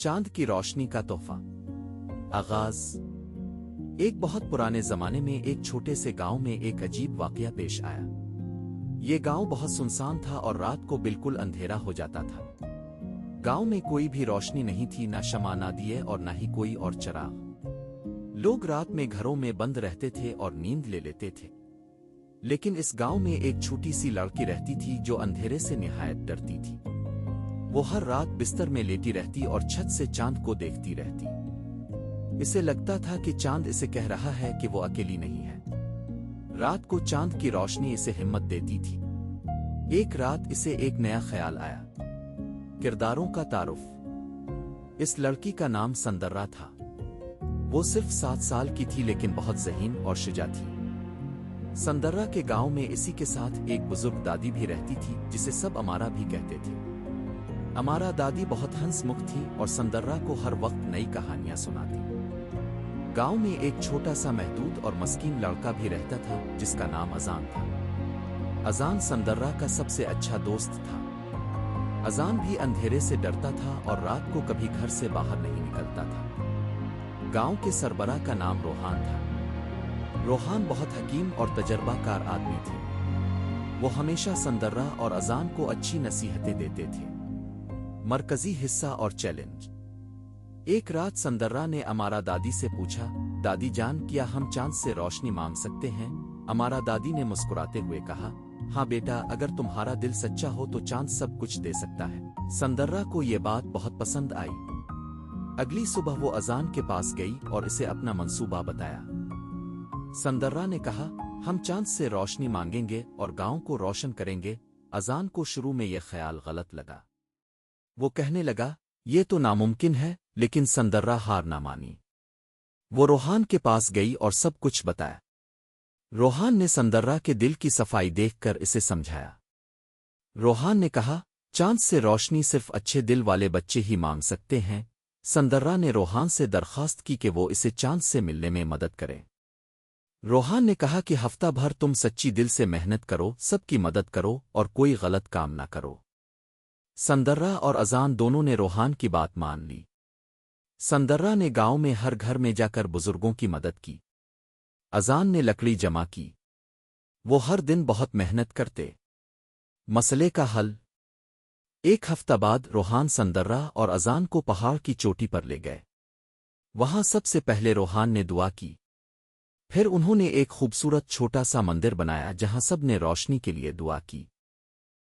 चांद की रोशनी का तोहफा। आगाज। एक बहुत पुराने जमाने में एक छोटे से गांव में एक अजीब वाकया पेश आया। ये गांव बहुत सुनसान था और रात को बिल्कुल अंधेरा हो जाता था। गांव में कोई भी रोशनी नहीं थी, ना शमा, ना दिए और ना ही कोई और चिराग। लोग रात में घरों में बंद रहते थे और नींद ले लेते थे। लेकिन इस गांव में एक छोटी सी लड़की रहती थी जो अंधेरे से निहायत डरती थी। वो हर रात बिस्तर में लेटी रहती और छत से चांद को देखती रहती। इसे लगता था कि चांद इसे कह रहा है कि वो अकेली नहीं है। रात को चांद की रोशनी इसे हिम्मत देती थी। एक रात इसे एक नया ख्याल आया। किरदारों का तारुफ। इस लड़की का नाम संदर्रा था। वो सिर्फ 7 साल की थी लेकिन बहुत ज़हीन और शुजा थी। संदर्रा के गांव में इसी के साथ एक बुजुर्ग दादी भी रहती थी जिसे सब अमारा भी कहते थे। अमारा दादी बहुत हंसमुख थी और संदर्रा को हर वक्त नई कहानियां सुनाती। गांव में एक छोटा सा महदूद और मस्कीन लड़का भी रहता था जिसका नाम अजान था। अजान संदर्रा का सबसे अच्छा दोस्त था। अजान भी अंधेरे से डरता था और रात को कभी घर से बाहर नहीं निकलता था। गांव के सरबराह का नाम रोहान था। रोहान बहुत हकीम और तजर्बाकार आदमी थे। वो हमेशा संदर्रा और अजान को अच्छी नसीहतें देते थे। मरकजी हिस्सा और चैलेंज। एक रात संदर्रा ने अमारा दादी से पूछा, दादी जान, क्या हम चांद से रोशनी मांग सकते हैं? अमारा दादी ने मुस्कुराते हुए कहा, हाँ बेटा, अगर तुम्हारा दिल सच्चा हो तो चांद सब कुछ दे सकता है। संदर्रा को ये बात बहुत पसंद आई। अगली सुबह वो अजान के पास गई और इसे अपना मंसूबा बताया। संदर्रा ने कहा, हम चांद से रोशनी मांगेंगे और गांव को रोशन करेंगे। अजान को शुरू में यह ख्याल गलत लगा। वो कहने लगा, ये तो नामुमकिन है, लेकिन संदर्रा हार ना मानी। वो रोहान के पास गई और सब कुछ बताया। रोहान ने संदर्रा के दिल की सफाई देखकर इसे समझाया। रोहान ने कहा, चांद से रोशनी सिर्फ अच्छे दिल वाले बच्चे ही मांग सकते हैं। संदर्रा ने रोहान से दरख्वास्त की कि वो इसे चांद से मिलने में मदद करे। रोहान ने कहा कि हफ्ता भर तुम सच्ची दिल से मेहनत करो, सबकी मदद करो और कोई गलत काम ना करो। संदर्रा और अजान दोनों ने रोहान की बात मान ली। संदर्रा ने गांव में हर घर में जाकर बुजुर्गों की मदद की। अजान ने लकड़ी जमा की। वो हर दिन बहुत मेहनत करते। मसले का हल। एक हफ्ता बाद रोहान संदर्रा और अजान को पहाड़ की चोटी पर ले गए। वहां सबसे पहले रोहान ने दुआ की। फिर उन्होंने एक खूबसूरत छोटा सा मंदिर बनाया जहां सब ने रोशनी के लिए दुआ की।